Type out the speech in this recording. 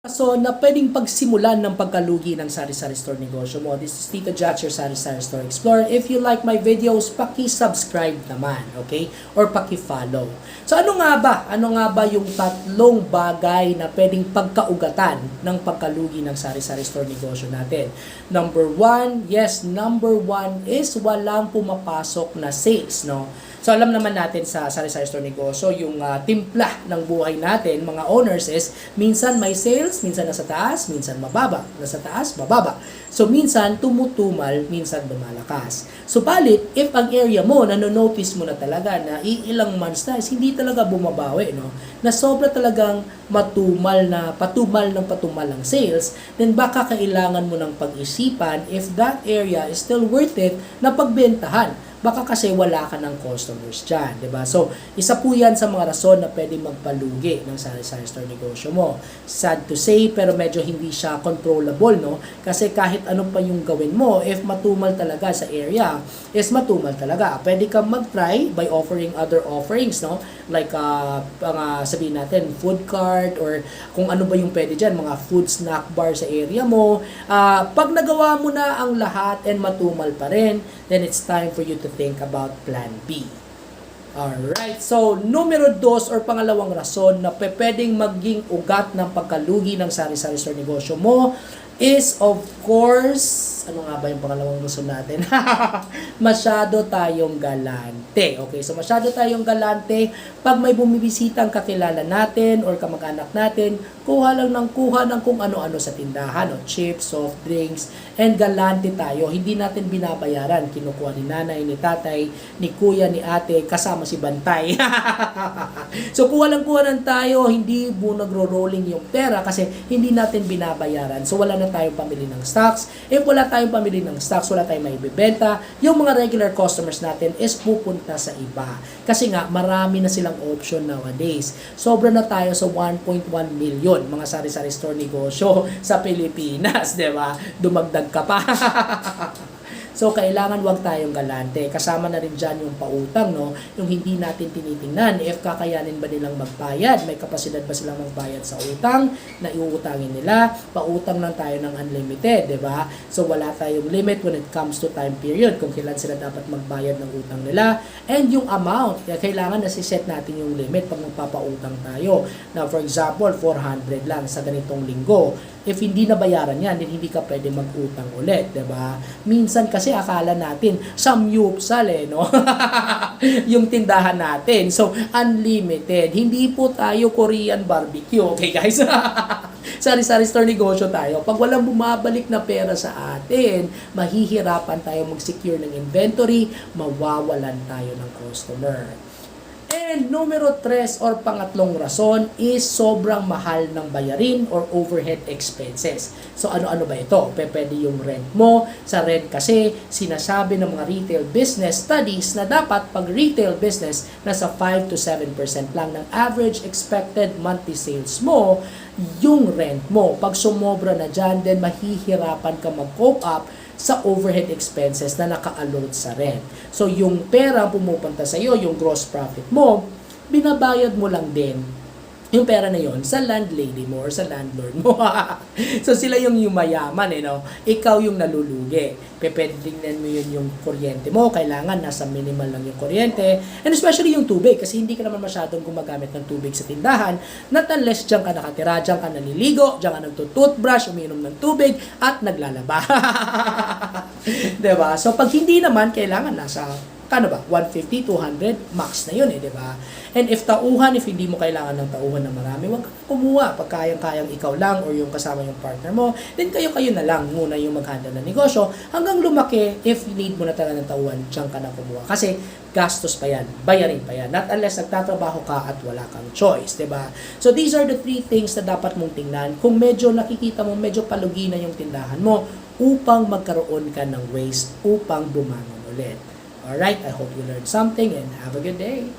So, na pwedeng pagsimulan ng pagkalugi ng sari-sari store negosyo mo. This is Tito Jats, your sari-sari store explorer. If you like my videos, paki-subscribe naman, okay? Or paki-follow. So, ano nga ba? Ano nga ba yung tatlong bagay na pwedeng pagkaugatan ng pagkalugi ng sari-sari store negosyo natin? Number one is walang pumapasok na sales, no? So alam naman natin sa sari-sari store negosyo, yung timpla ng buhay natin, mga owners, is minsan may sales, minsan nasa taas, minsan mababa. Nasa taas, mababa. So minsan tumutumal, minsan lumalakas. Subalit, if ang area mo, nanonotice mo na talaga na ilang months na, hindi talaga bumabawi, no? Na sobra talagang patumal ng patumal ang sales, then baka kailangan mo ng pag-isipan if that area is still worth it na pagbentahan. Baka kasi wala ka ng customers dyan, di ba? So, isa po yan sa mga rason na pwede magpalugi ng sari-sari store negosyo mo. Sad to say, pero medyo hindi siya controllable, no? Kasi kahit ano pa yung gawin mo, if matumal talaga sa area, is matumal talaga. Pwede kang mag-try by offering other offerings, no? Like, sabihin natin, food cart, or kung ano ba yung pwede dyan, mga food snack bar sa area mo. Pag nagawa mo na ang lahat and matumal pa rin, then it's time for you to think about plan B. Alright, so numero 2 or pangalawang rason na pwedeng maging ugat ng pagkalugi ng sari-sari store negosyo mo is of course, ano nga ba yung pangalawang rason natin? Masyado tayong galante. Okay, so masyado tayong galante. Pag may bumibisita ang kakilala natin or kamag-anak natin, kuha ng kung ano-ano sa tindahan, o chips, soft drinks, and galante tayo. Hindi natin binabayaran. Kinukuha ni nanay, ni tatay, ni kuya, ni ate, kasama si Bantay. So kuha ng tayo, hindi mo nagro-rolling yung pera kasi hindi natin binabayaran. So wala na tayong pamili ng stocks. If wala tayong pamili ng stocks, wala tayong maibibenta, yung mga regular customers natin is pupunta sa iba. Kasi nga, marami na silang option nowadays. Sobra na tayo sa 1.1 million mga sari-sari store negosyo sa Pilipinas, di ba? Dumagdag ka pa. So, kailangan wag tayong galante. Kasama na rin dyan yung pautang, no? Yung hindi natin tinitingnan. If kakayanin ba nilang magbayad? May kapasidad ba silang magbayad sa utang na iuutangin nila? Pautang lang tayo ng unlimited, di ba? So, wala tayong limit when it comes to time period kung kailan sila dapat magbayad ng utang nila. And yung amount, kailangan nasiset natin yung limit pag magpapautang tayo. Now, for example, 400 lang sa ganitong linggo. If hindi nabayaran yan, then hindi ka pwede mag-utang ulit, diba? Minsan kasi akala natin, samyupsal no? Yung tindahan natin. So, unlimited. Hindi po tayo Korean barbecue, okay guys? Sari-sari store negosyo tayo. Pag walang bumabalik na pera sa atin, mahihirapan tayo mag-secure ng inventory, mawawalan tayo ng customer. And numero 3 or pangatlong rason is sobrang mahal ng bayarin or overhead expenses. So ano-ano ba ito? Pwede yung rent mo. Sa rent kasi sinasabi ng mga retail business studies na dapat pag retail business nasa 5 to 7% lang ng average expected monthly sales mo yung rent mo. Pag sumobra na dyan, then mahihirapan ka mag-cope up sa overhead expenses na naka-allot sa rent. So, yung pera pumupunta sa iyo, yung gross profit mo, binabayad mo lang din yung pera na yon sa landlady mo or sa landlord mo. So, sila yung yumayaman, no? Ikaw yung nalulugi. Pependingnan mo yun yung kuryente mo. Kailangan nasa minimal lang yung kuryente. And especially yung tubig. Kasi hindi ka naman masyadong gumagamit ng tubig sa tindahan. Not unless dyan ka nakatira, dyan ka naliligo, dyan ka nagtutoothbrush, umiinom ng tubig, at naglalaba. Diba? So, pag hindi naman, kailangan nasa 150, 200, max na yun diba? And if hindi mo kailangan ng tauhan na marami, huwag ka kumuha. Pag kayang-kayang ikaw lang or yung kasama yung partner mo, then kayo na lang muna yung mag-handle ng negosyo hanggang lumaki. If need mo na talaga ng tauhan, diyan ka na kumuha. Kasi gastos pa yan, bayarin pa yan. Not unless nagtatrabaho ka at wala kang choice, diba? So these are the 3 things na dapat mong tingnan. Kung medyo nakikita mo, medyo palugi na yung tindahan mo upang magkaroon ka ng waste, upang bumangon ulit. Alright, I hope you learned something and have a good day.